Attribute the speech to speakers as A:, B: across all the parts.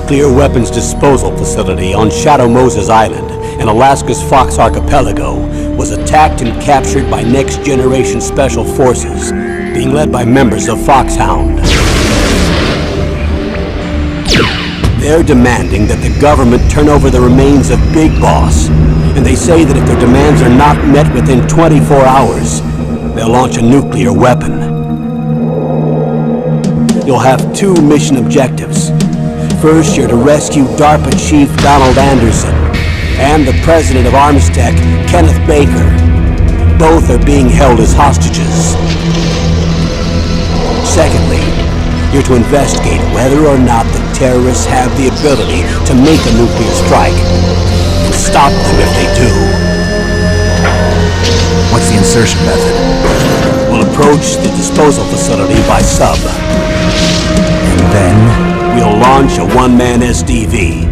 A: nuclear weapons disposal facility on Shadow Moses Island in Alaska's Fox Archipelago was attacked and captured by next-generation special forces, being led by members of Foxhound. They're demanding that the government turn over the remains of Big Boss, and they say that if their demands are not met within 24 hours, they'll launch a nuclear weapon. You'll have two mission objectives. First, you're to rescue DARPA Chief Donald Anderson and the President of Armstech, Kenneth Baker. Both are being held as hostages. Secondly, you're to investigate whether or not the terrorists have the ability to make a nuclear strike and stop them if they do.
B: What's the insertion method?
A: We'll approach the disposal facility by sub.
B: And then?
A: We'll launch a one-man SDV.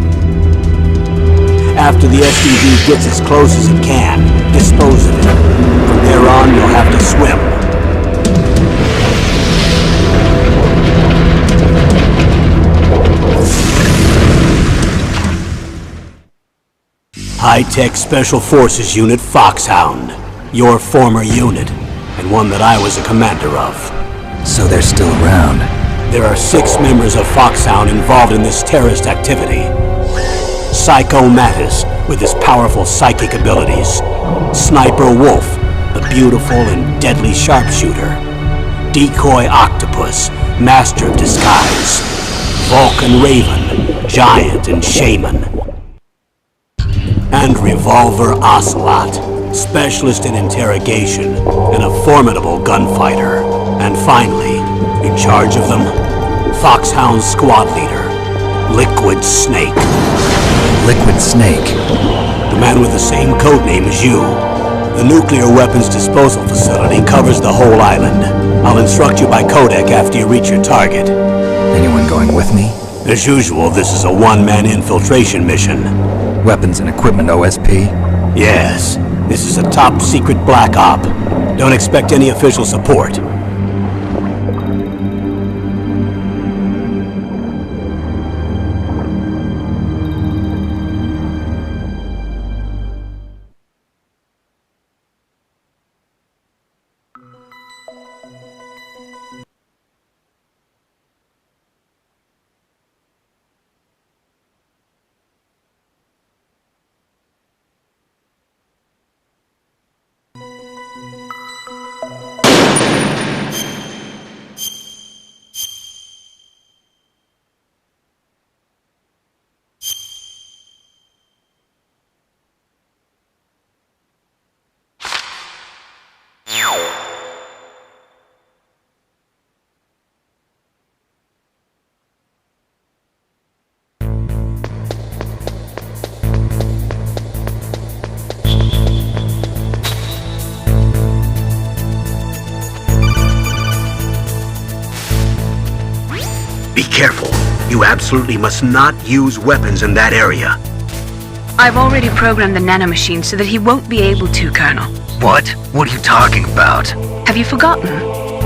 A: After the SDV gets as close as it can, dispose of it. From there on, you'll have to swim. High-Tech Special Forces Unit Foxhound. Your former unit, and one that I was a commander of.
B: So they're still around.
A: There are 6 members of Foxhound involved in this terrorist activity. Psycho Mantis, with his powerful psychic abilities. Sniper Wolf, the beautiful and deadly sharpshooter. Decoy Octopus, master of disguise. Vulcan Raven, giant and shaman. And Revolver Ocelot, specialist in interrogation and a formidable gunfighter. And finally, in charge of them, Foxhound's squad leader, Liquid Snake.
B: Liquid Snake?
A: The man with the same codename as you. The nuclear weapons disposal facility covers the whole island. I'll instruct you by codec after you reach your target.
B: Anyone going with me?
A: As usual, this is a one-man infiltration mission.
B: Weapons and equipment OSP?
A: Yes. This is a top-secret black op. Don't expect any official support. Be careful. You absolutely must not use weapons in that area.
C: I've already programmed the nanomachine so that he won't be able to, Colonel.
B: What? What are you talking about?
C: Have you forgotten?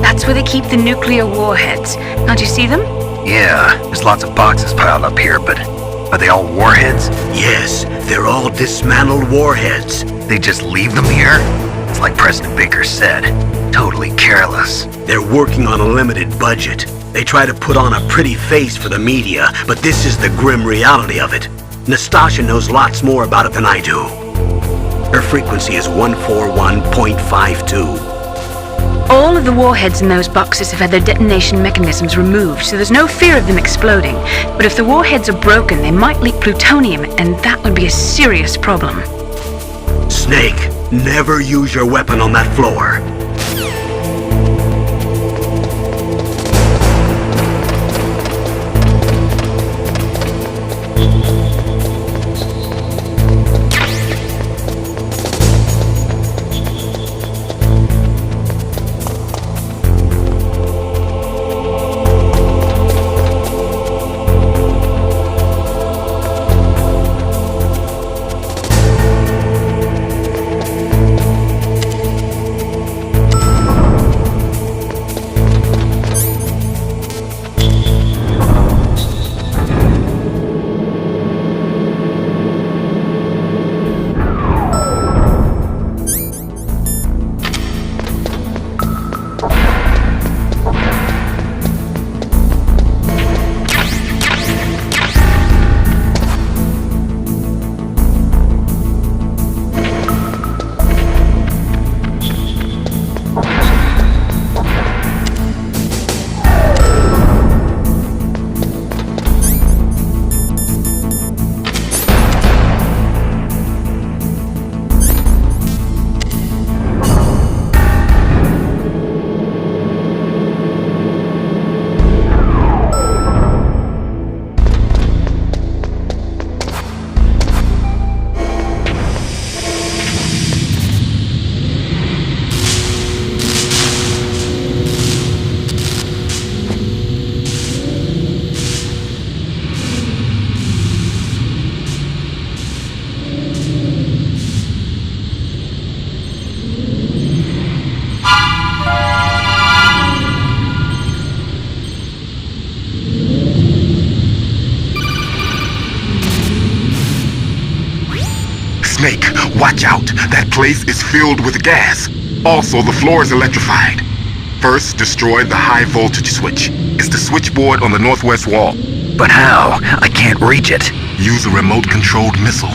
C: That's where they keep the nuclear warheads. Don't you see them?
B: Yeah, there's lots of boxes piled up here, but are they all warheads?
A: Yes, they're all dismantled warheads.
B: They just leave them here? It's like President Baker said. Totally careless.
A: They're working on a limited budget. They try to put on a pretty face for the media, but this is the grim reality of it. Nastasha knows lots more about it than I do. Her frequency is 141.52.
C: All of the warheads in those boxes have had their detonation mechanisms removed, so there's no fear of them exploding. But if the warheads are broken, they might leak plutonium, and that would be a serious problem.
A: Snake, never use your weapon on that floor.
D: Watch out. That place is filled with gas. Also, the floor is electrified. First, destroy the high voltage switch. It's the switchboard on the northwest wall.
B: But how? I can't reach it.
D: Use a remote-controlled missile.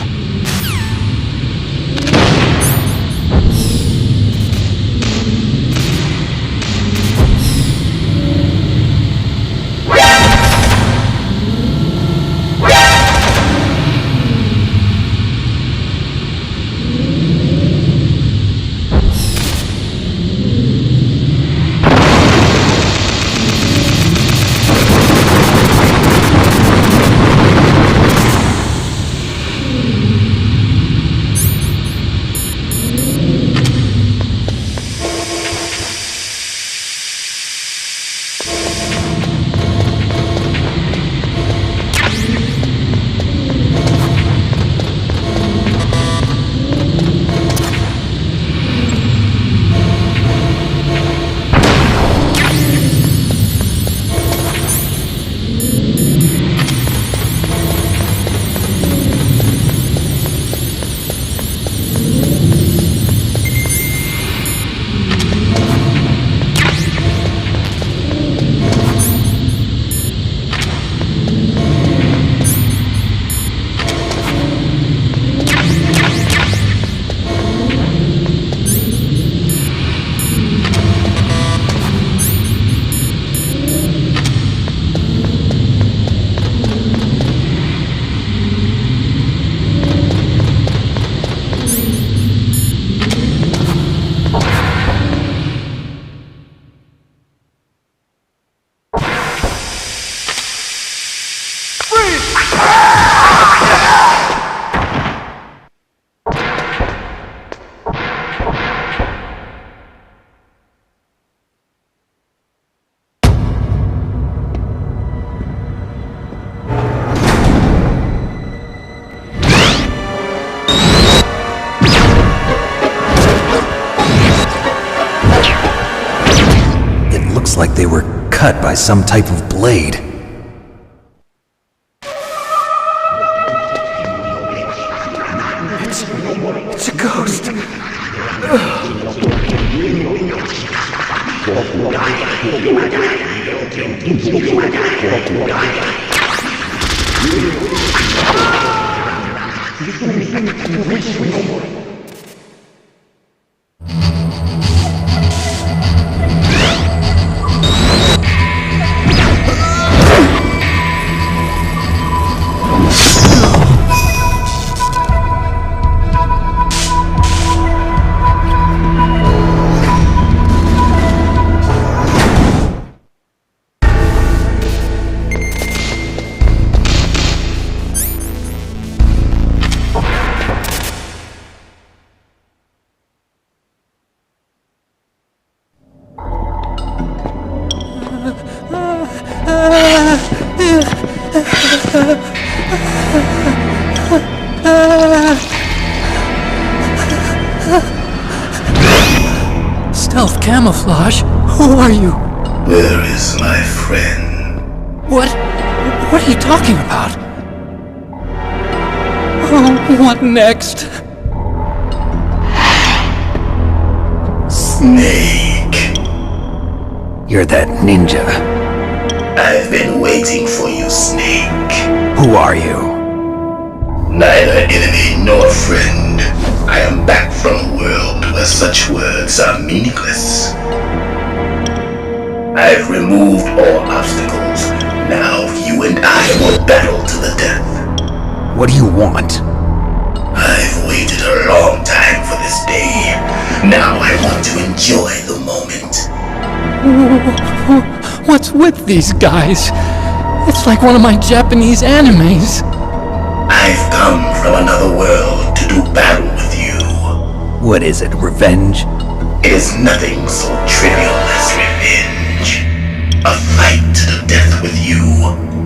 B: Like they were cut by some type of blade.
E: It's a ghost.
F: Stealth camouflage? Who are you?
G: Where is my friend?
F: What are you talking about? Oh, what next?
G: Snake.
B: You're that ninja.
G: I've been waiting for you, Snake.
B: Who are you?
G: Neither enemy nor friend. I am back from a world where such words are meaningless. I've removed all obstacles. Now you and I will battle to the death.
B: What do you want?
G: I've waited a long time for this day. Now I want to enjoy the moment.
F: What's with these guys? It's like one of my Japanese animes.
G: I've come from another world to do battle with you.
B: What is it, revenge?
G: It is nothing so trivial as revenge. A fight to the death with you.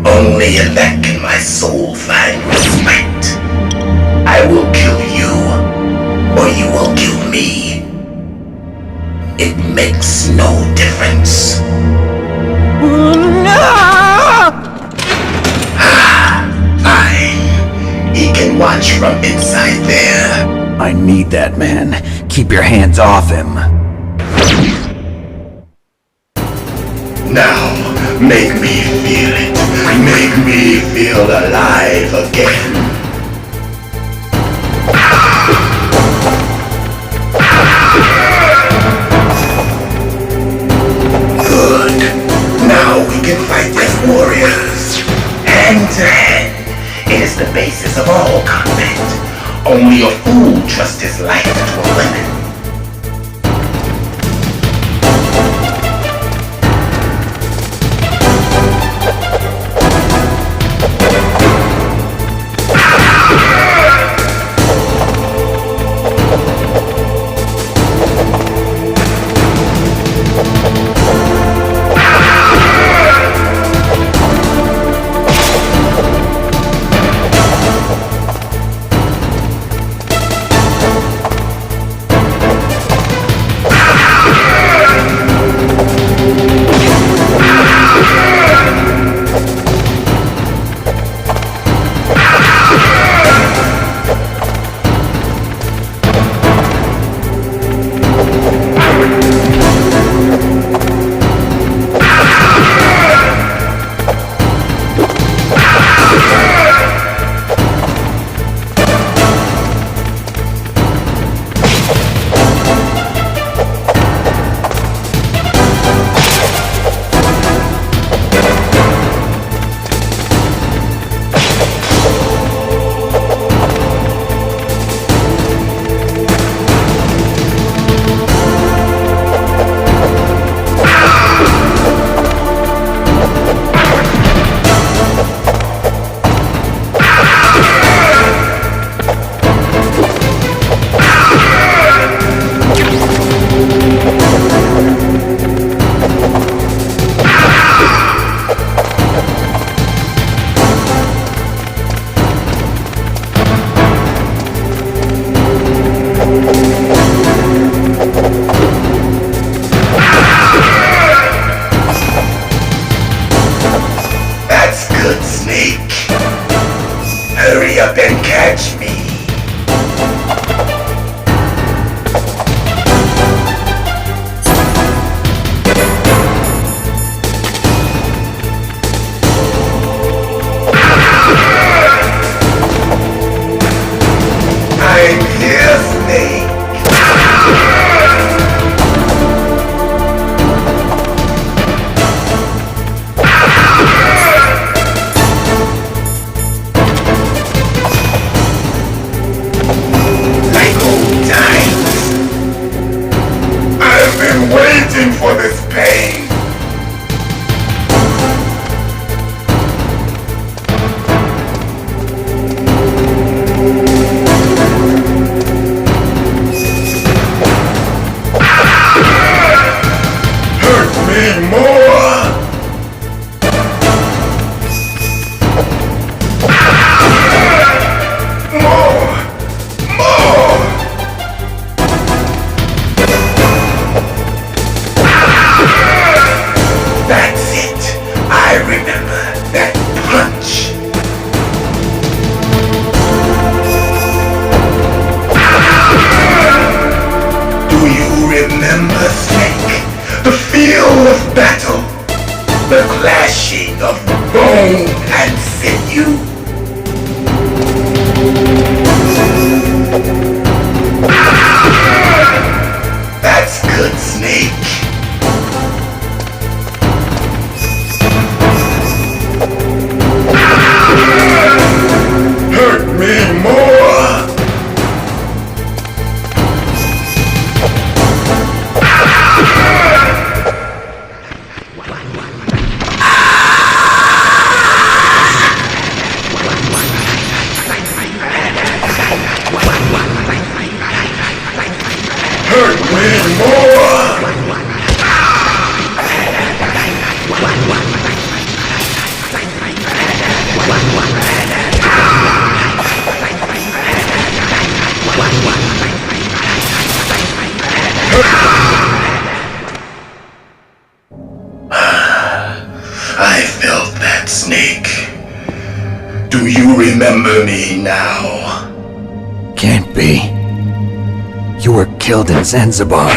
G: Only in that can my soul find respite. I will kill you, or you will kill me. It makes no difference. Fine. He can watch from inside there.
E: I need that man. Keep your hands off him.
G: Now, make me feel it. Make me feel alive again. Good. Now we can fight as warriors. Hand to hand. It is the basis of all combat. Only a fool trusts his life to a weapon. Hurry up and catch me. I'm here, Snake. Waiting for this pain. Hurt me more. That's it. I remember that punch. Do you remember, Snake? The feel of battle. The clashing of bone and sinew. That's good, Snake. Hurt me more! Hurt me more! I felt that, Snake. Do you remember me now?
E: Can't be. You were killed in Zanzibar.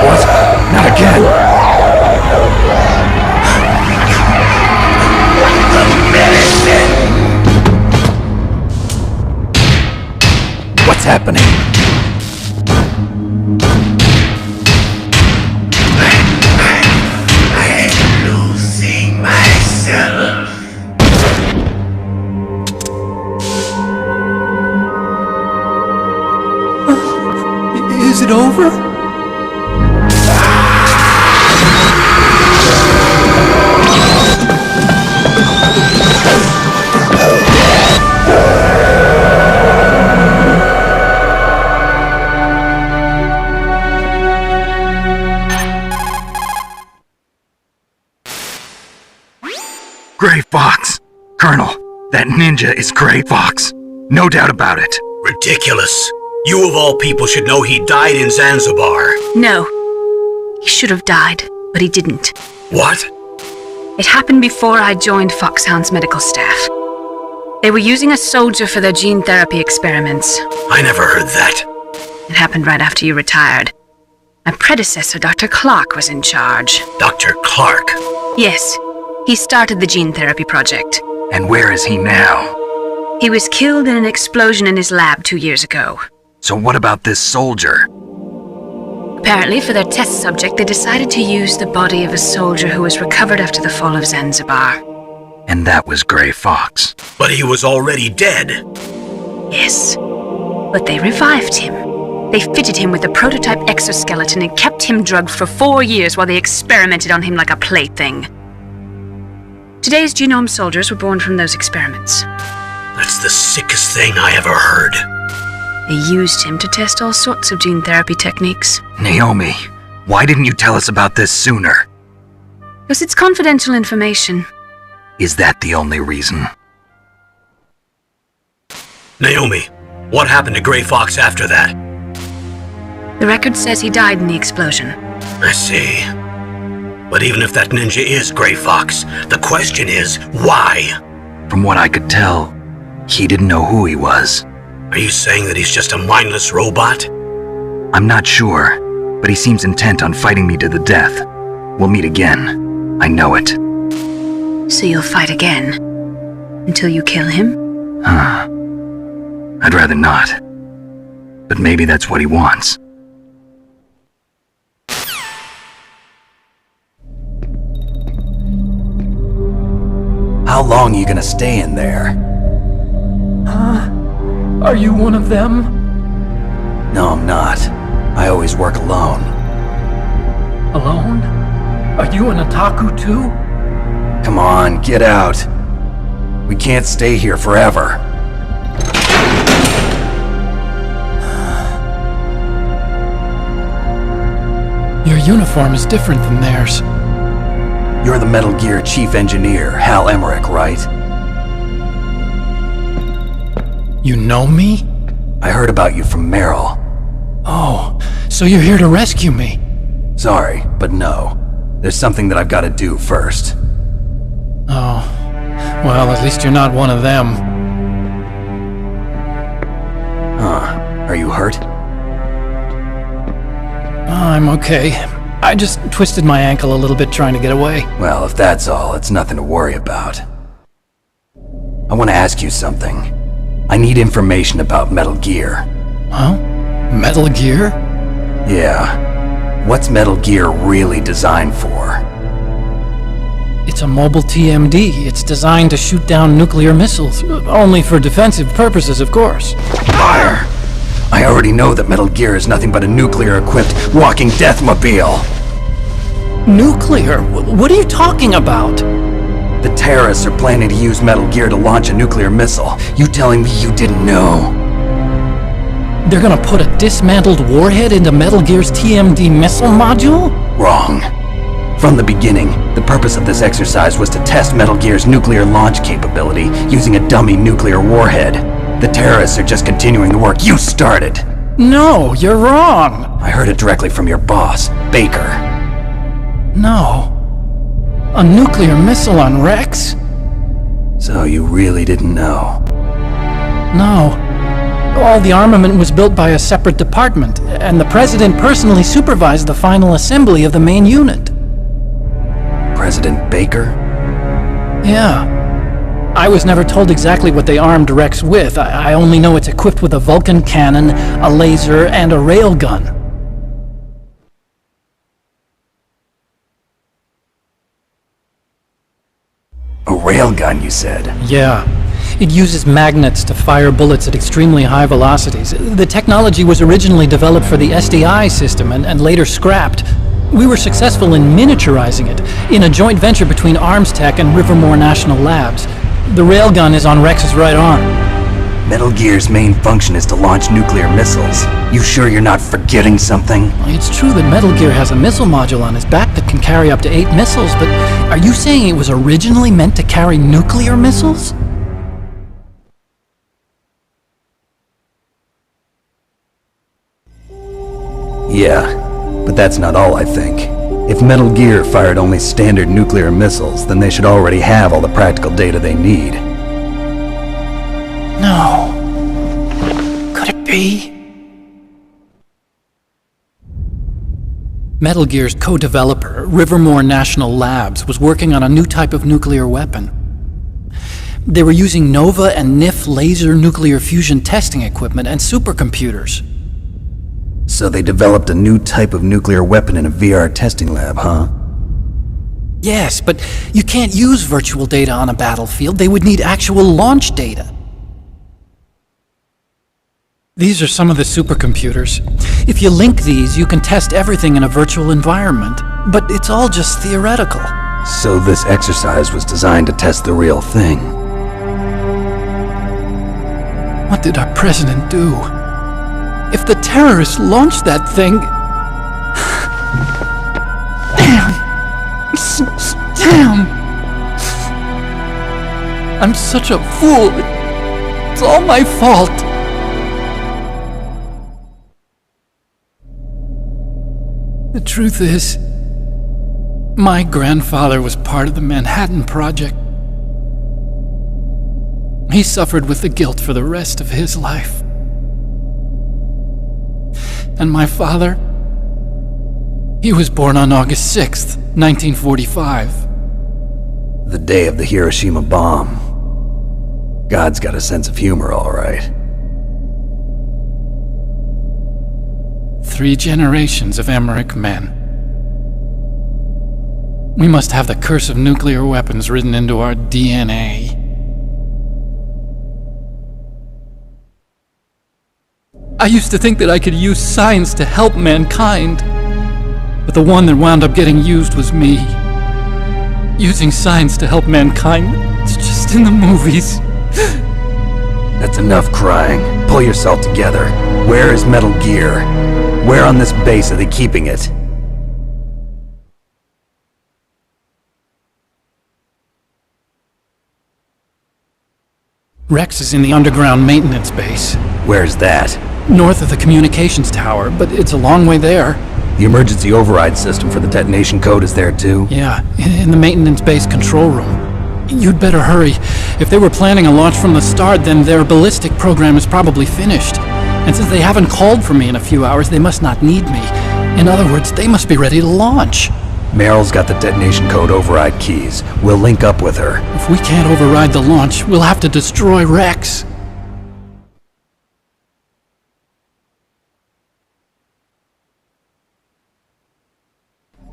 E: What? Not again! What's happening?
G: I'm losing myself.
F: Is it over?
B: Gray Fox! Colonel, that ninja is Gray Fox. No doubt about it.
A: Ridiculous. You of all people should know he died in Zanzibar.
C: No. He should have died, but he didn't.
A: What?
C: It happened before I joined Foxhound's medical staff. They were using a soldier for their gene therapy experiments.
A: I never heard that.
C: It happened right after you retired. My predecessor, Dr. Clark, was in charge.
A: Dr. Clark.
C: Yes, he started the gene therapy project.
B: And where is he now?
C: He was killed in an explosion in his lab 2 years ago.
B: So what about this soldier?
C: Apparently, for their test subject, they decided to use the body of a soldier who was recovered after the fall of Zanzibar.
B: And that was Gray Fox.
A: But he was already dead.
C: Yes, but they revived him. They fitted him with a prototype exoskeleton and kept him drugged for 4 years while they experimented on him like a plaything. Today's genome soldiers were born from those experiments.
A: That's the sickest thing I ever heard.
C: They used him to test all sorts of gene therapy techniques.
B: Naomi, why didn't you tell us about this sooner?
C: Because it's confidential information.
B: Is that the only reason?
A: Naomi, what happened to Gray Fox after that?
C: The record says he died in the explosion.
A: I see. But even if that ninja is Gray Fox, the question is, why?
B: From what I could tell, he didn't know who he was.
A: Are you saying that he's just a mindless robot?
B: I'm not sure, but he seems intent on fighting me to the death. We'll meet again. I know it.
C: So you'll fight again? Until you kill him?
B: I'd rather not. But maybe that's what he wants.
E: How long are you gonna stay in there?
F: Are you one of them?
E: No, I'm not. I always work alone.
F: Alone? Are you an otaku too?
E: Come on, get out. We can't stay here forever.
F: Your uniform is different than theirs.
E: You're the Metal Gear Chief Engineer, Hal Emmerich, right?
F: You know me?
E: I heard about you from Meryl.
F: Oh, so you're here to rescue me?
E: Sorry, but no. There's something that I've got to do first.
F: Oh, well, at least you're not one of them.
E: Huh. Are you hurt?
F: I'm okay. I just twisted my ankle a little bit trying to get away.
E: Well, if that's all, it's nothing to worry about. I want to ask you something. I need information about Metal Gear.
F: Huh? Metal Gear?
E: Yeah. What's Metal Gear really designed for?
F: It's a mobile TMD. It's designed to shoot down nuclear missiles. Only for defensive purposes, of course.
E: Fire! I already know that Metal Gear is nothing but a nuclear-equipped walking deathmobile.
F: Nuclear? What are you talking about?
E: The terrorists are planning to use Metal Gear to launch a nuclear missile. You telling me you didn't know?
F: They're gonna put a dismantled warhead into Metal Gear's TMD missile module?
E: Wrong. From the beginning, the purpose of this exercise was to test Metal Gear's nuclear launch capability using a dummy nuclear warhead. The terrorists are just continuing the work you started.
F: No, you're wrong.
E: I heard it directly from your boss, Baker.
F: No. A nuclear missile on Rex?
E: So you really didn't know?
F: No. All the armament was built by a separate department, and the President personally supervised the final assembly of the main unit.
E: President Baker?
F: Yeah. I was never told exactly what they armed Rex with. I only know it's equipped with a Vulcan cannon, a laser, and a railgun.
E: A railgun, you said?
F: Yeah. It uses magnets to fire bullets at extremely high velocities. The technology was originally developed for the SDI system and later scrapped. We were successful in miniaturizing it, in a joint venture between Arms Tech and Rivermore National Labs. The railgun is on Rex's right arm.
E: Metal Gear's main function is to launch nuclear missiles. You sure you're not forgetting something?
F: It's true that Metal Gear has a missile module on his back that can carry up to 8 missiles, but are you saying it was originally meant to carry nuclear missiles?
E: Yeah, but that's not all, I think. If Metal Gear fired only standard nuclear missiles, then they should already have all the practical data they need.
F: No. Could it be? Metal Gear's co-developer, Rivermore National Labs, was working on a new type of nuclear weapon. They were using NOVA and NIF laser nuclear fusion testing equipment and supercomputers.
E: So they developed a new type of nuclear weapon in a VR testing lab, huh?
F: Yes, but you can't use virtual data on a battlefield. They would need actual launch data. These are some of the supercomputers. If you link these, you can test everything in a virtual environment. But it's all just theoretical.
E: So this exercise was designed to test the real thing.
F: What did our president do? If the terrorists launched that thing... Damn! Damn! I'm such a fool. It's all my fault. The truth is, my grandfather was part of the Manhattan Project. He suffered with the guilt for the rest of his life. And my father, he was born on August 6th, 1945.
E: The day of the Hiroshima bomb. God's got a sense of humor, all right.
F: 3 generations of Emmerich men. We must have the curse of nuclear weapons written into our DNA. I used to think that I could use science to help mankind, but the one that wound up getting used was me. Using science to help mankind, it's just in the movies.
E: That's enough crying. Pull yourself together. Where is Metal Gear? Where on this base are they keeping it?
F: Rex is in the underground maintenance base.
E: Where's that?
F: North of the communications tower, but it's a long way there.
E: The emergency override system for the detonation code is there too?
F: Yeah, in the maintenance base control room. You'd better hurry. If they were planning a launch from the start, then their ballistic program is probably finished. And since they haven't called for me in a few hours, they must not need me. In other words, they must be ready to launch.
E: Meryl's got the detonation code override keys. We'll link up with her.
F: If we can't override the launch, we'll have to destroy Rex.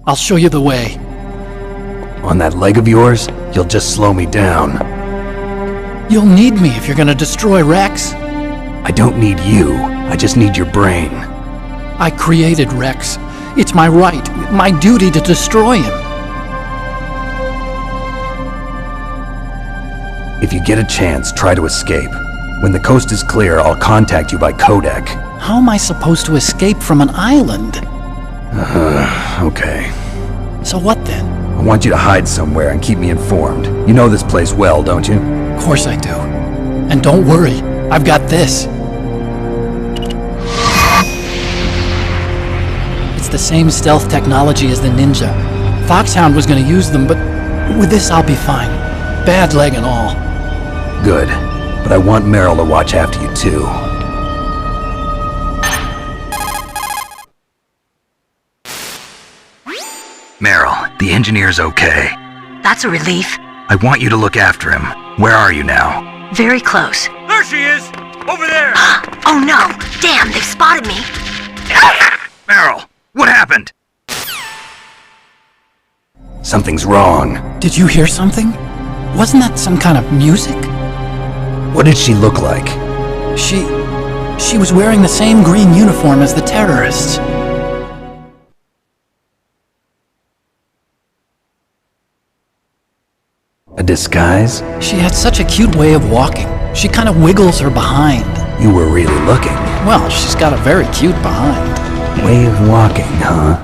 F: I'll show you the way.
E: On that leg of yours, you'll just slow me down.
F: You'll need me if you're gonna destroy Rex.
E: I don't need you. I just need your brain.
F: I created Rex. It's my right, my duty to destroy him.
E: If you get a chance, try to escape. When the coast is clear, I'll contact you by codec.
F: How am I supposed to escape from an island?
E: Okay.
F: So what then?
E: I want you to hide somewhere and keep me informed. You know this place well, don't you?
F: Of course I do. And don't worry, I've got this. It's the same stealth technology as the Ninja. Foxhound was going to use them, but With this, I'll be fine. Bad leg and all.
E: Good. But I want Meryl to watch after you too.
B: Meryl, the engineer's okay.
H: That's a relief.
B: I want you to look after him. Where are you now?
H: Very close.
I: There she is! Over there!
H: Oh no! Damn, they've spotted me!
B: Meryl, what happened?
E: Something's wrong.
F: Did you hear something? Wasn't that some kind of music?
E: What did she look like?
F: She was wearing the same green uniform as the terrorists.
E: A disguise?
F: She had such a cute way of walking. She kind of wiggles her behind.
E: You were really looking.
F: Well, she's got a very cute behind.
E: Way of walking, huh?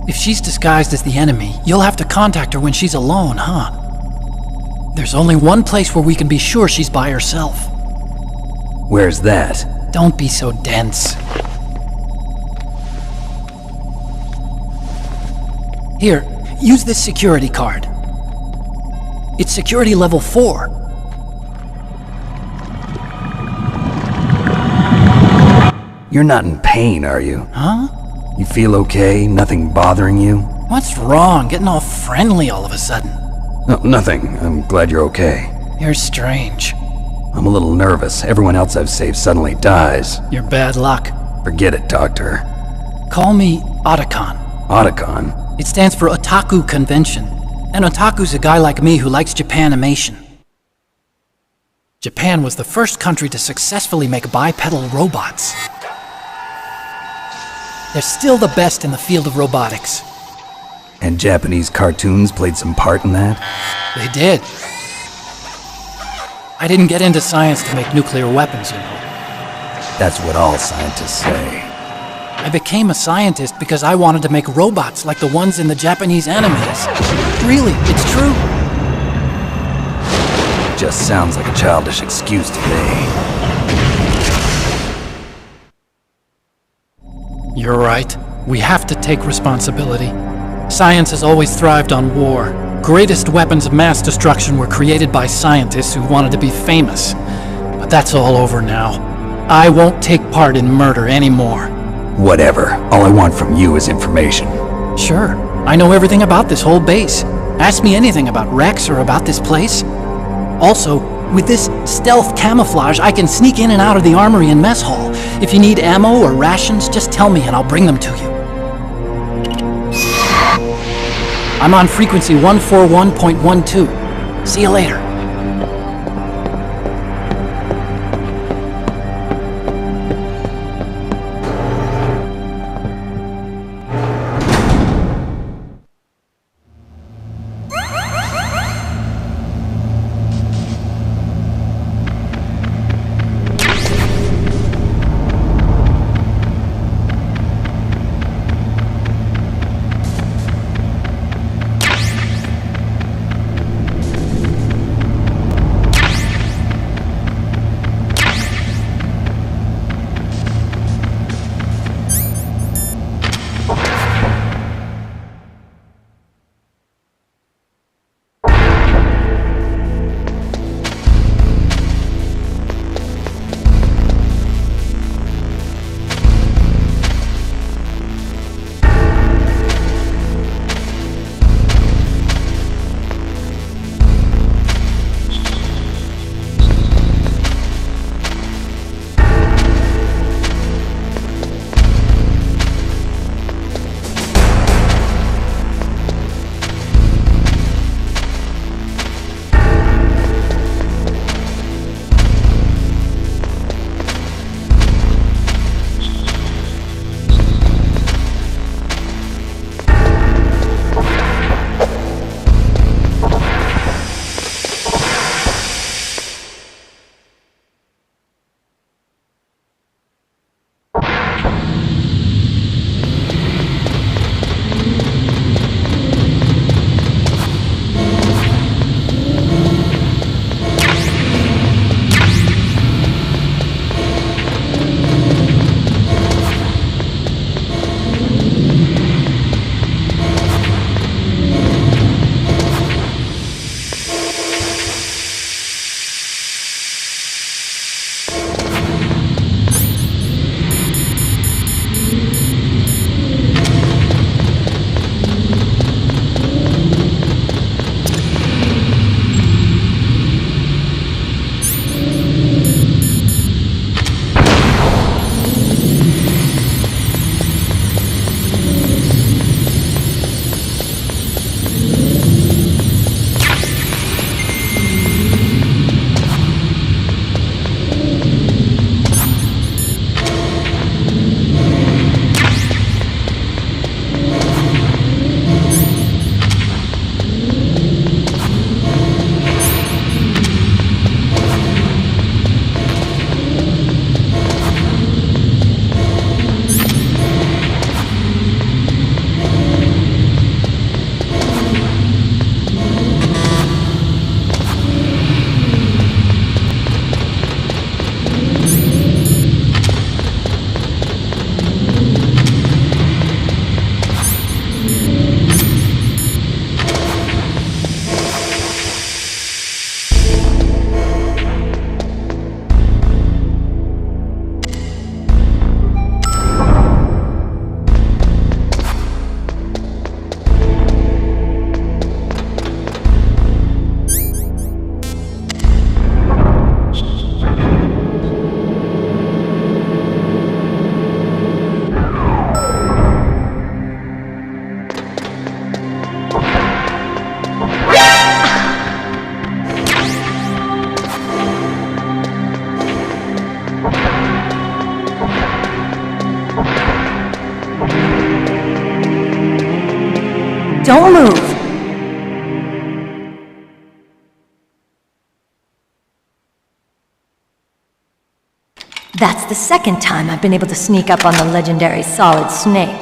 F: If she's disguised as the enemy, you'll have to contact her when she's alone, huh? There's only one place where we can be sure she's by herself.
E: Where's that?
F: Don't be so dense. Here, use this security card. It's security level 4.
E: You're not in pain, are you?
F: Huh?
E: You feel okay? Nothing bothering you?
F: What's wrong? Getting all friendly all of a sudden.
E: No, nothing. I'm glad you're okay.
F: You're strange.
E: I'm a little nervous. Everyone else I've saved suddenly dies.
F: You're bad luck.
E: Forget it, Doctor.
F: Call me Otacon.
E: Otacon?
F: It stands for Otaku Convention. An otaku's a guy like me who likes Japanimation. Japan was the first country to successfully make bipedal robots. They're still the best in the field of robotics.
E: And Japanese cartoons played some part in that?
F: They did. I didn't get into science to make nuclear weapons, you know.
E: That's what all scientists say.
F: I became a scientist because I wanted to make robots like the ones in the Japanese animes. Really, it's true.
E: Just sounds like a childish excuse to me.
F: You're right. We have to take responsibility. Science has always thrived on war. Greatest weapons of mass destruction were created by scientists who wanted to be famous. But that's all over now. I won't take part in murder anymore.
E: Whatever. All I want from you is information.
F: Sure. I know everything about this whole base. Ask me anything about Rex or about this place. Also, with this stealth camouflage, I can sneak in and out of the armory and mess hall. If you need ammo or rations, just tell me and I'll bring them to you. I'm on frequency 141.12. See you later.
H: Don't move! That's the second time I've been able to sneak up on the legendary Solid Snake.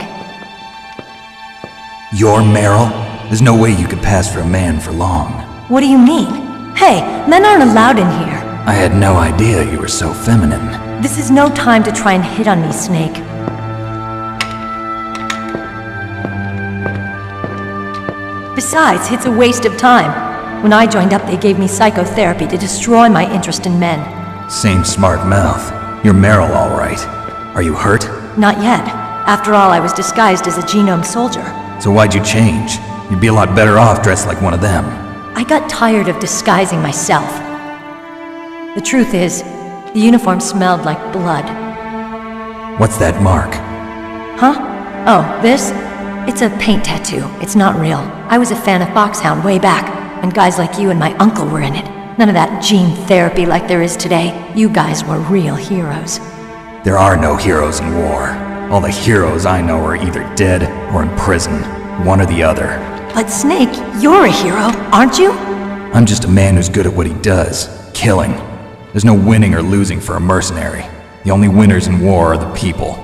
E: You're Meryl? There's no way you could pass for a man for long.
H: What do you mean? Hey, men aren't allowed in here.
E: I had no idea you were so feminine.
H: This is no time to try and hit on me, Snake. Besides, it's a waste of time. When I joined up, they gave me psychotherapy to destroy my interest in men.
E: Same smart mouth. You're Meryl, all right. Are you hurt?
H: Not yet. After all, I was disguised as a genome soldier.
E: So why'd you change? You'd be a lot better off dressed like one of them.
H: I got tired of disguising myself. The truth is, the uniform smelled like blood.
E: What's that mark?
H: Huh? Oh, this? It's a paint tattoo. It's not real. I was a fan of Foxhound way back, when guys like you and my uncle were in it. None of that gene therapy like there is today. You guys were real heroes.
E: There are no heroes in war. All the heroes I know are either dead or in prison. One or the other.
H: But Snake, you're a hero, aren't you?
E: I'm just a man who's good at what he does. Killing. There's no winning or losing for a mercenary. The only winners in war are the people.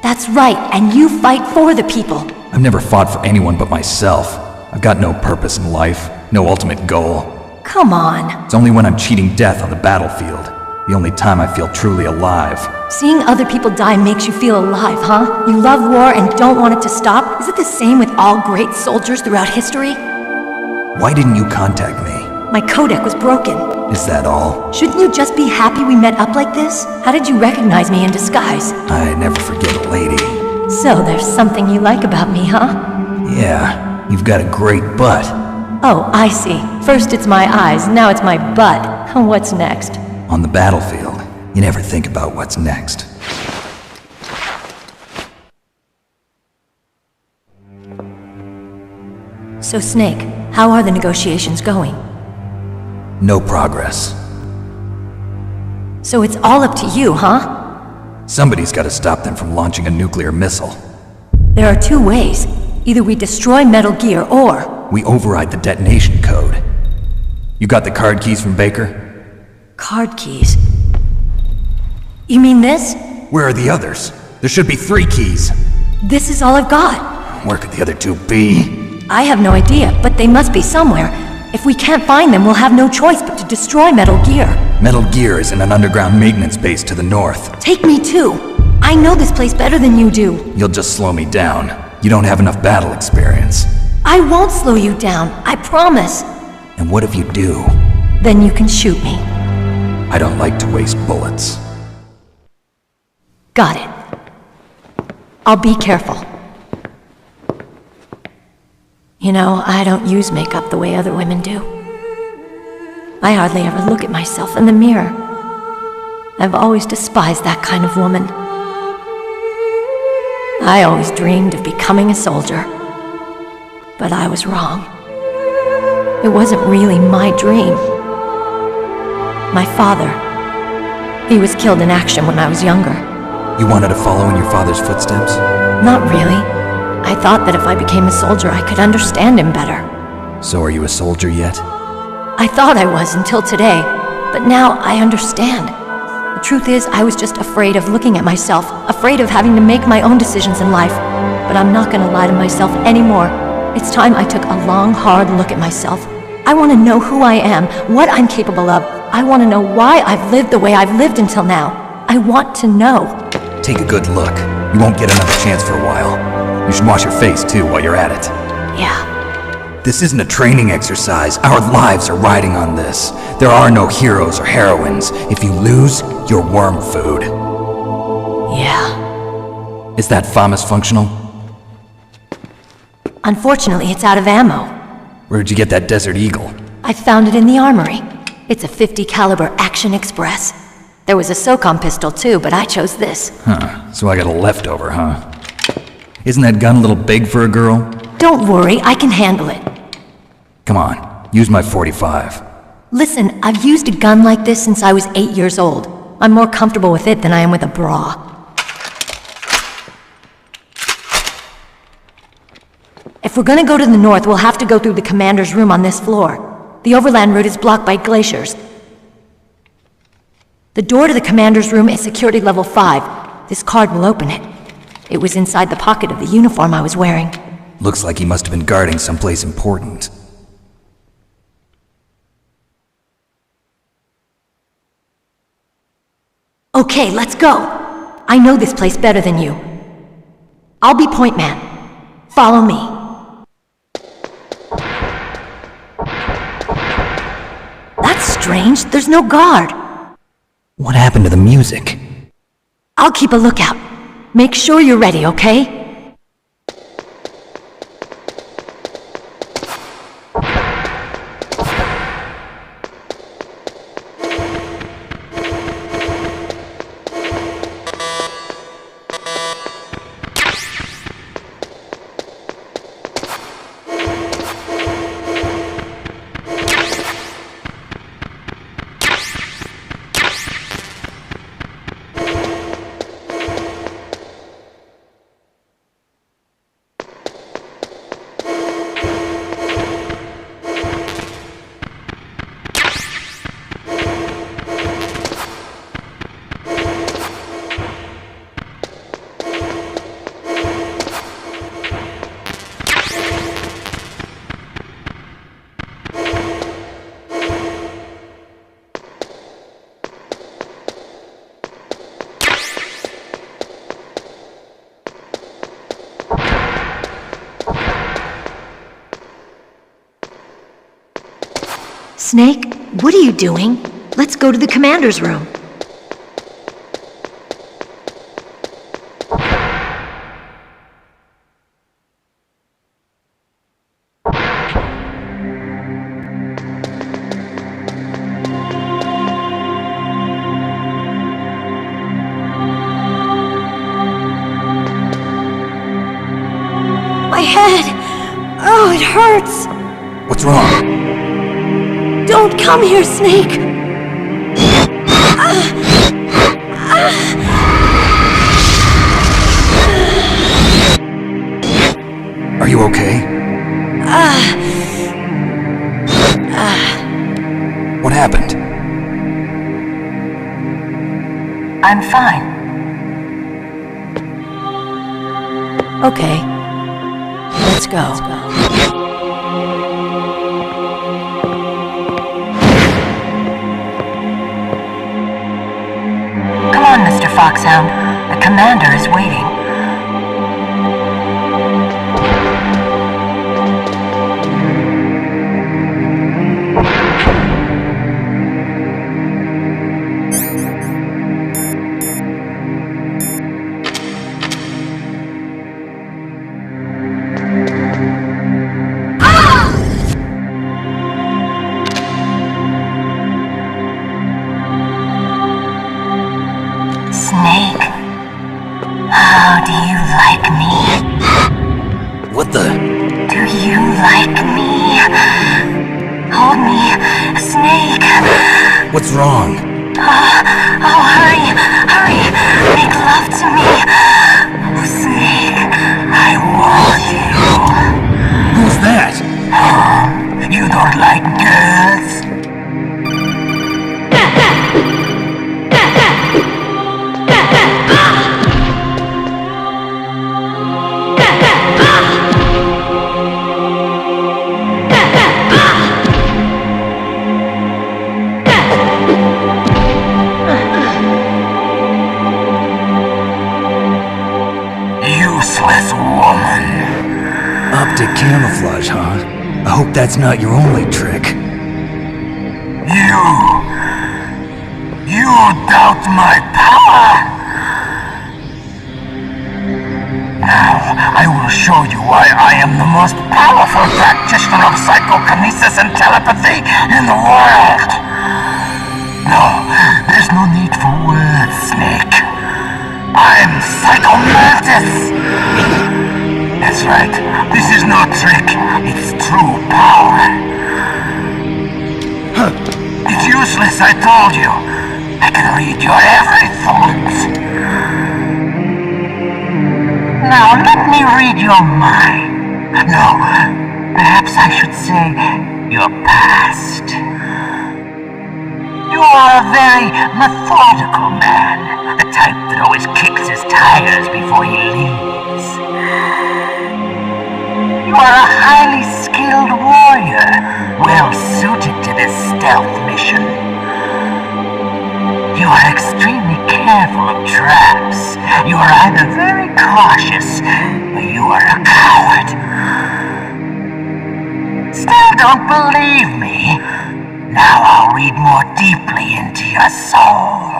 H: That's right, and you fight for the people.
E: I've never fought for anyone but myself. I've got no purpose in life, no ultimate goal.
H: Come on.
E: It's only when I'm cheating death on the battlefield. The only time I feel truly alive.
H: Seeing other people die makes you feel alive, huh? You love war and don't want it to stop? Is it the same with all great soldiers throughout history?
E: Why didn't you contact me?
H: My codec was broken.
E: Is that all?
H: Shouldn't you just be happy we met up like this? How did you recognize me in disguise?
E: I never forget a lady.
H: So there's something you like about me, huh?
E: Yeah, you've got a great butt.
H: Oh, I see. First it's my eyes, now it's my butt. What's next?
E: On the battlefield, you never think about what's next.
H: So Snake, how are the negotiations going?
E: No progress.
H: So it's all up to you, huh?
E: Somebody's got to stop them from launching a nuclear missile.
H: There are two ways. Either we destroy Metal Gear, or...
E: we override the detonation code. You got the card keys from Baker?
H: Card keys? You mean this?
E: Where are the others? There should be 3 keys.
H: This is all I've got.
E: Where could the other 2 be?
H: I have no idea, but they must be somewhere. If we can't find them, we'll have no choice but to destroy Metal Gear.
E: Metal Gear is in an underground maintenance base to the north.
H: Take me too. I know this place better than you do.
E: You'll just slow me down. You don't have enough battle experience.
H: I won't slow you down, I promise.
E: And what if you do?
H: Then you can shoot me.
E: I don't like to waste bullets.
H: Got it. I'll be careful. You know, I don't use makeup the way other women do. I hardly ever look at myself in the mirror. I've always despised that kind of woman. I always dreamed of becoming a soldier. But I was wrong. It wasn't really my dream. My father, he was killed in action when I was younger.
E: You wanted to follow in your father's footsteps?
H: Not really. I thought that if I became a soldier, I could understand him better.
E: So are you a soldier yet?
H: I thought I was until today, but now I understand. The truth is, I was just afraid of looking at myself, afraid of having to make my own decisions in life. But I'm not gonna lie to myself anymore. It's time I took a long, hard look at myself. I want to know who I am, what I'm capable of. I want to know why I've lived the way I've lived until now. I want to know.
E: Take a good look. You won't get another chance for a while. You should wash your face, too, while you're at it.
H: Yeah.
E: This isn't a training exercise. Our lives are riding on this. There are no heroes or heroines. If you lose, you're worm food.
H: Yeah.
E: Is that FAMAS functional?
H: Unfortunately, it's out of ammo.
E: Where'd you get that Desert Eagle?
H: I found it in the armory. It's a .50 caliber Action Express. There was a SOCOM pistol too, but I chose this.
E: Huh, so I got a leftover, huh? Isn't that gun a little big for a girl?
H: Don't worry, I can handle it.
E: Come on, use my .45.
H: Listen, I've used a gun like this since I was 8 years old. I'm more comfortable with it than I am with a bra. If we're gonna go to the north, we'll have to go through the commander's room on this floor. The overland route is blocked by glaciers. The door to the commander's room is security level 5. This card will open it. It was inside the pocket of the uniform I was wearing.
E: Looks like he must have been guarding someplace important.
H: Okay, let's go. I know this place better than you. I'll be point man. Follow me. That's strange. There's no guard.
E: What happened to the music?
H: I'll keep a lookout. Make sure you're ready, okay? Snake, what are you doing? Let's go to the commander's room. My head! Oh, it hurts!
E: What's wrong?
H: Don't come here, Snake!
E: Are you okay? What happened?
H: I'm fine. Okay. Let's go. Come on, Mr. Foxhound. The commander is waiting. Snake, how do you like me?
E: What the?
H: Do you like me? Hold me, Snake.
E: What's wrong?
H: Oh, hurry, hurry, make love to me. Snake, I want you.
E: Who's that?
H: You don't like girls? Useless woman.
E: Optic camouflage, huh? I hope that's not your only trick.
G: You doubt my power? Now, I will show you why I am the most powerful practitioner of psychokinesis and telepathy in the world. No, there's no need for words, Snake. I'm Psycho Mantis! That's right, this is no trick, it's true power. It's useless, I told you. I can read your every thought. Now let me read your mind.
J: No, perhaps I should say your past. You are a very methodical man, the type that always kicks his tires before he leaves. You are a highly skilled warrior, well suited to this stealth mission. You are extremely careful of traps. You are either very cautious, or you are a coward. Still don't believe me? Now I'll read more deeply into your soul.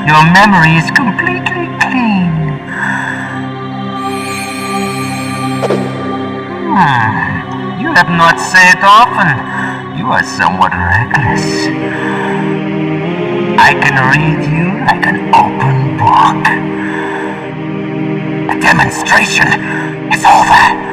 J: Your memory is completely clean. You have not said often. You are somewhat reckless. I can read you like an open book. The demonstration is over.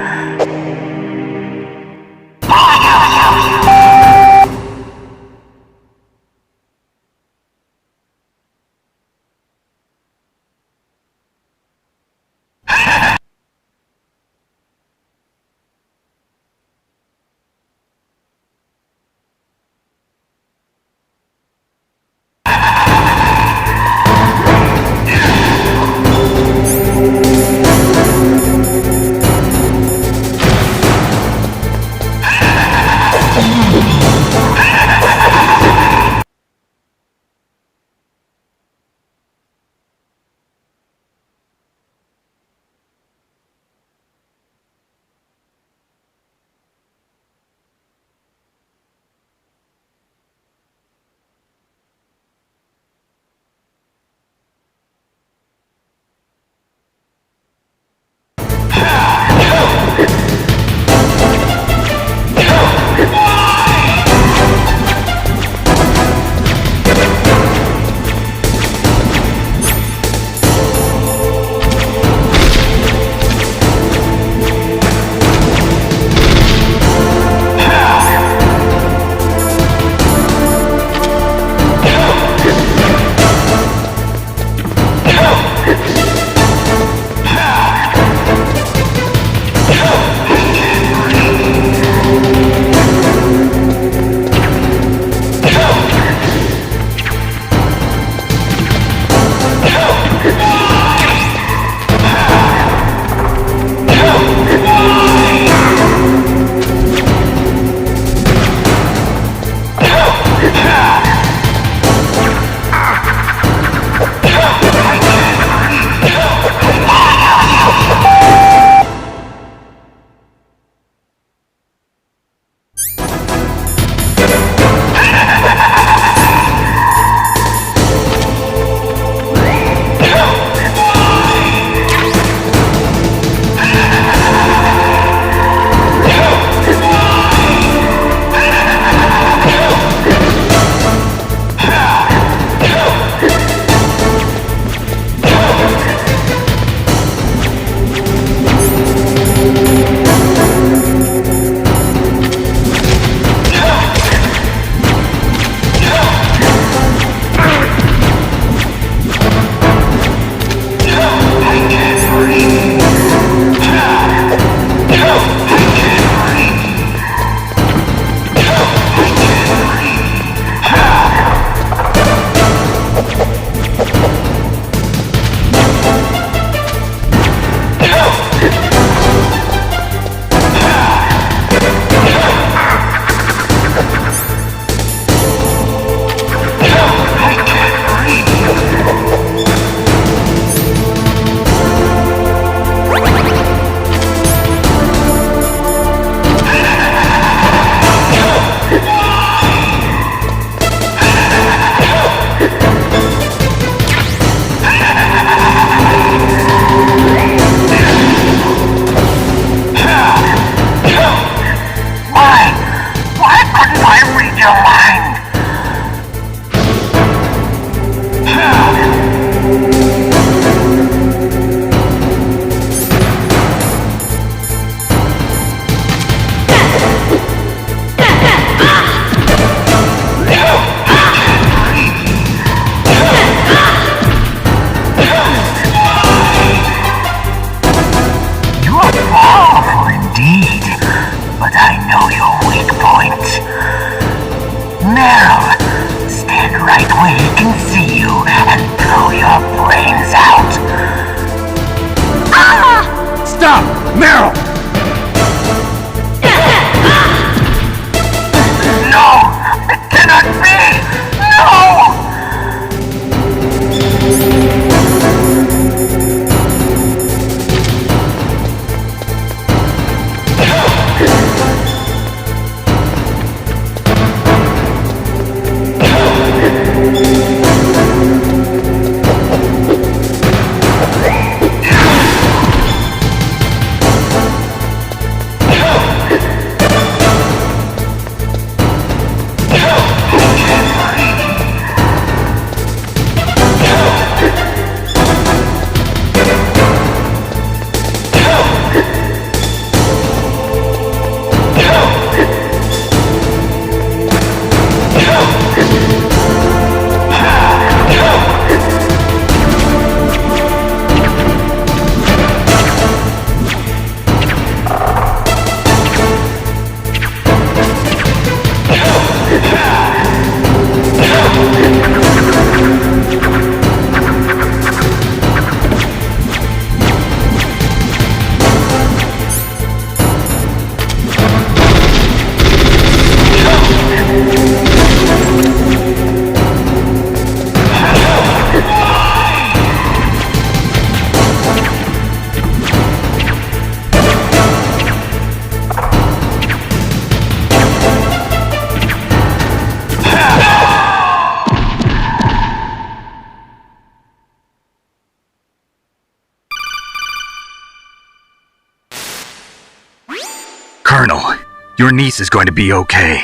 B: Colonel, your niece is going to be okay.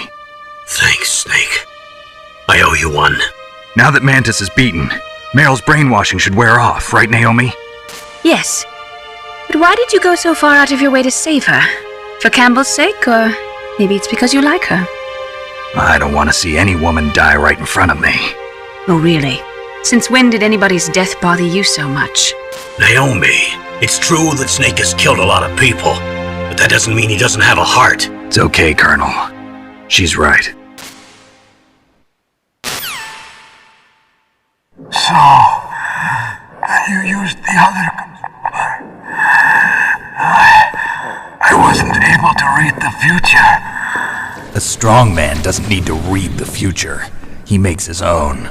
A: Thanks, Snake. I owe you one.
B: Now that Mantis is beaten, Meryl's brainwashing should wear off, right, Naomi?
C: Yes. But why did you go so far out of your way to save her? For Campbell's sake, or maybe it's because you like her?
B: I don't want to see any woman die right in front of me.
C: Oh, really? Since when did anybody's death bother you so much?
A: Naomi, it's true that Snake has killed a lot of people, but that doesn't mean he doesn't have a heart.
B: It's okay, Colonel. She's right.
J: So, you used the other computer. I wasn't able to read the future.
E: A strong man doesn't need to read the future. He makes his own.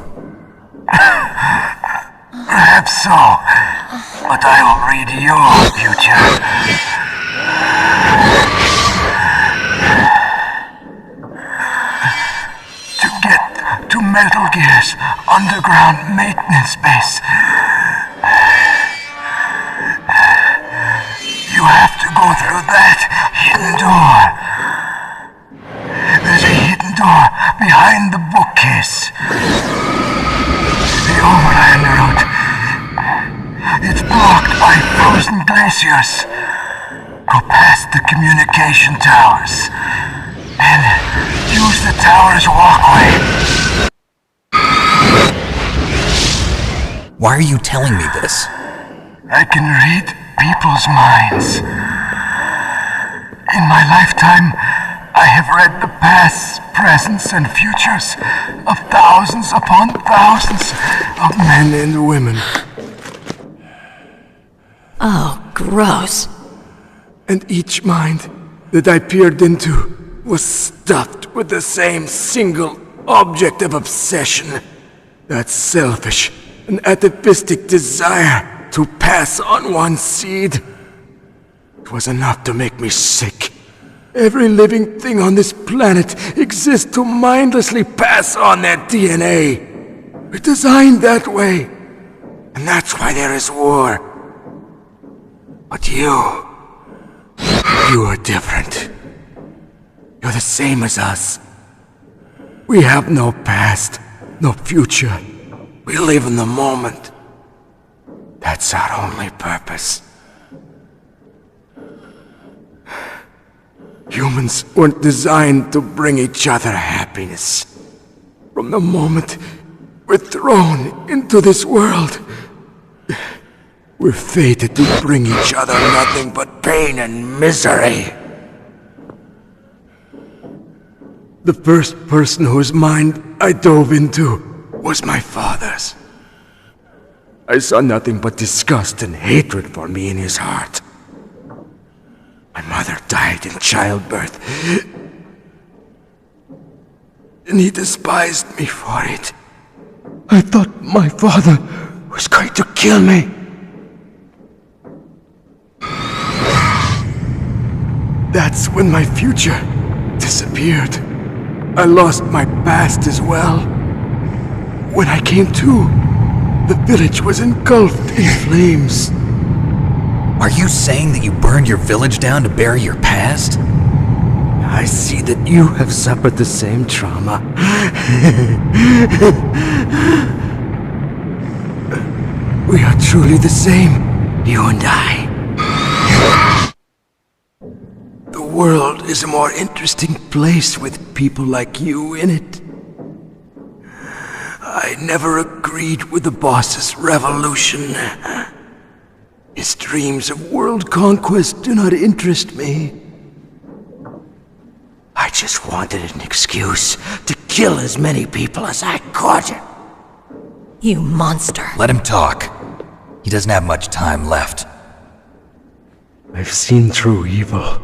J: Perhaps so, but I will read your future. To get to Metal Gear's underground maintenance base, you have to go through that hidden door. There's a hidden door behind the bookcase. The overland route. It's blocked by frozen glaciers. Go past the communication towers and use the tower's walkway.
E: Why are you telling me this?
J: I can read people's minds. In my lifetime, I have read the pasts, presents, and futures of thousands upon thousands of men and women.
H: Oh, gross.
J: And each mind that I peered into was stuffed with the same single object of obsession. That selfish and atavistic desire to pass on one's seed. It was enough to make me sick. Every living thing on this planet exists to mindlessly pass on their DNA. We're designed that way. And that's why there is war. But you are different. You're the same as us. We have no past, no future. We live in the moment. That's our only purpose. Humans weren't designed to bring each other happiness. From the moment we're thrown into this world, we're fated to bring each other nothing but pain and misery. The first person whose mind I dove into was my father's. I saw nothing but disgust and hatred for me in his heart. My mother died in childbirth, and he despised me for it. I thought my father was going to kill me. That's when my future disappeared. I lost my past as well. When I came to, the village was engulfed in flames.
E: Are you saying that you burned your village down to bury your past?
J: I see that you have suffered the same trauma. We are truly the same, you and I. The world is a more interesting place with people like you in it. I never agreed with the boss's revolution. His dreams of world conquest do not interest me. I just wanted an excuse to kill as many people as I could.
H: You monster.
E: Let him talk. He doesn't have much time left.
J: I've seen through evil.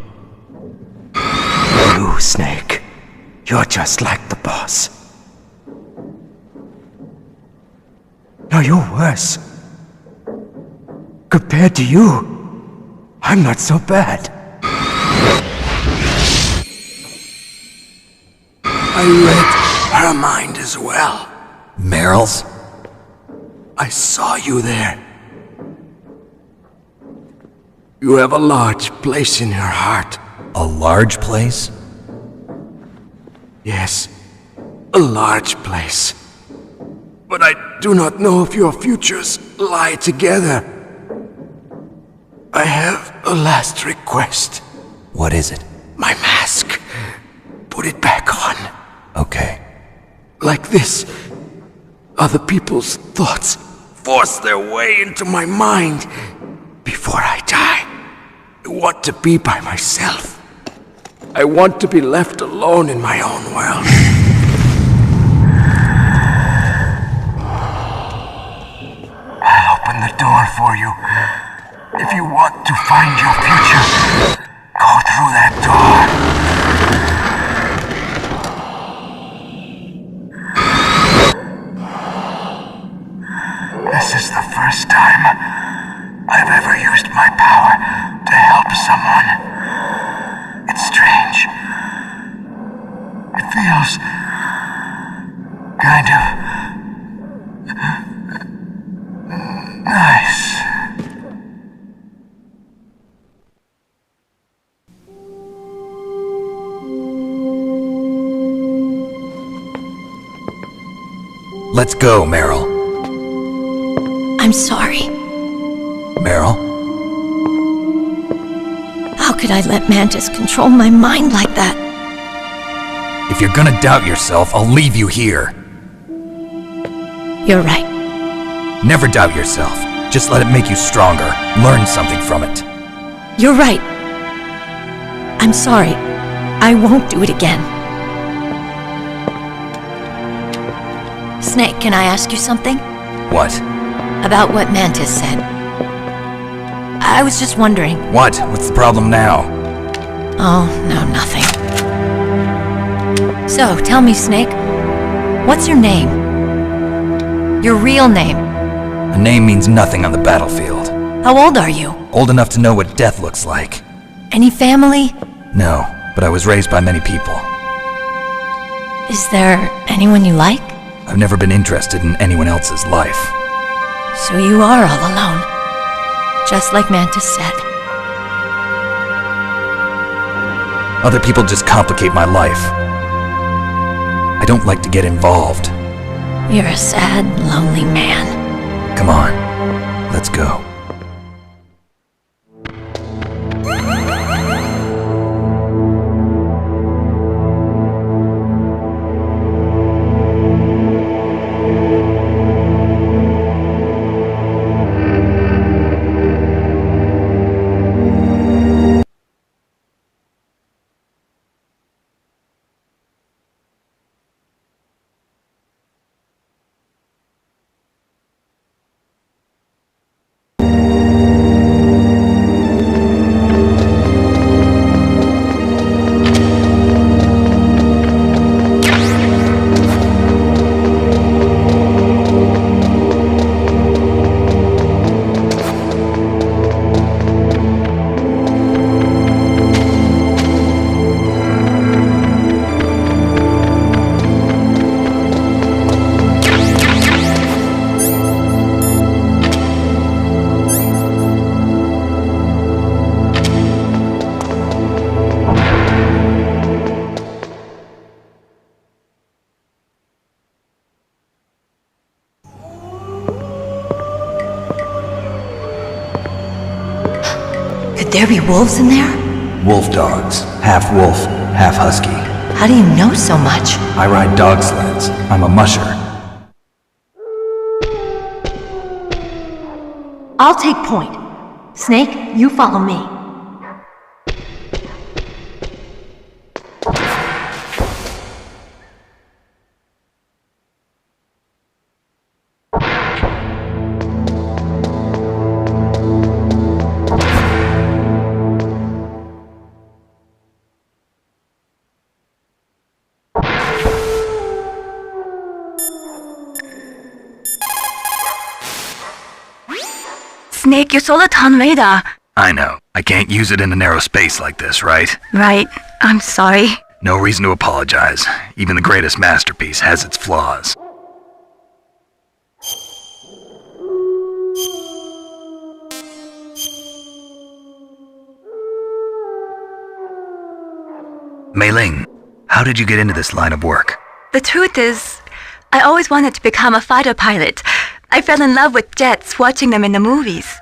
J: You, Snake, you're just like the boss. No, you're worse. Compared to you, I'm not so bad. I read her mind as well.
E: Meryl's?
J: I saw you there. You have a large place in her heart
E: A large place?
J: Yes, a large place. But I do not know if your futures lie together. I have a last request.
E: What is it?
J: My mask. Put it back on.
E: Okay.
J: Like this, other people's thoughts force their way into my mind. Before I die, I want to be by myself. I want to be left alone in my own world. I'll open the door for you. If you want to find your future, go through that door. This is the first time I've ever used my power to help someone. It's strange. It feels kind of nice.
E: Let's go, Meryl.
H: I'm sorry.
E: Meryl?
H: How could I let Mantis control my mind like that?
E: If you're gonna doubt yourself, I'll leave you here.
H: You're right.
E: Never doubt yourself. Just let it make you stronger. Learn something from it.
H: You're right. I'm sorry. I won't do it again. Snake, can I ask you something?
E: What?
H: About what Mantis said. I was just wondering.
E: What? What's the problem now?
H: Oh, no, nothing. So, tell me, Snake, what's your name? Your real name?
E: A name means nothing on the battlefield.
H: How old are you?
E: Old enough to know what death looks like.
H: Any family?
E: No, but I was raised by many people.
H: Is there anyone you like?
E: I've never been interested in anyone else's life.
H: So you are all alone. Just like Mantis said.
E: Other people just complicate my life. I don't like to get involved.
H: You're a sad, lonely man.
E: Come on, let's go.
H: Could there be wolves in there?
E: Wolf dogs. Half wolf, half husky.
H: How do you know so much?
E: I ride dog sleds. I'm a musher.
H: I'll take point. Snake, you follow me.
C: Snake, your solar ton radar.
B: I know. I can't use it in a narrow space like this, right?
C: Right. I'm sorry.
B: No reason to apologize. Even the greatest masterpiece has its flaws. Mei-Ling, how did you get into this line of work?
H: The truth is, I always wanted to become a fighter pilot. I fell in love with jets watching them in the movies.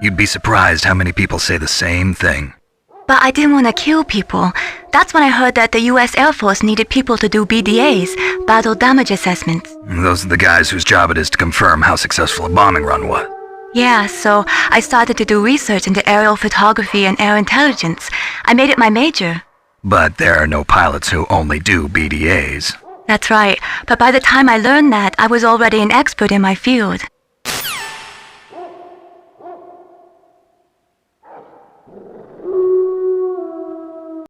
B: You'd be surprised how many people say the same thing.
H: But I didn't want to kill people. That's when I heard that the US Air Force needed people to do BDAs, battle damage assessments.
B: Those are the guys whose job it is to confirm how successful a bombing run was.
H: Yeah, so I started to do research into aerial photography and air intelligence. I made it my major.
B: But there are no pilots who only do BDAs.
H: That's right, but by the time I learned that, I was already an expert in my field.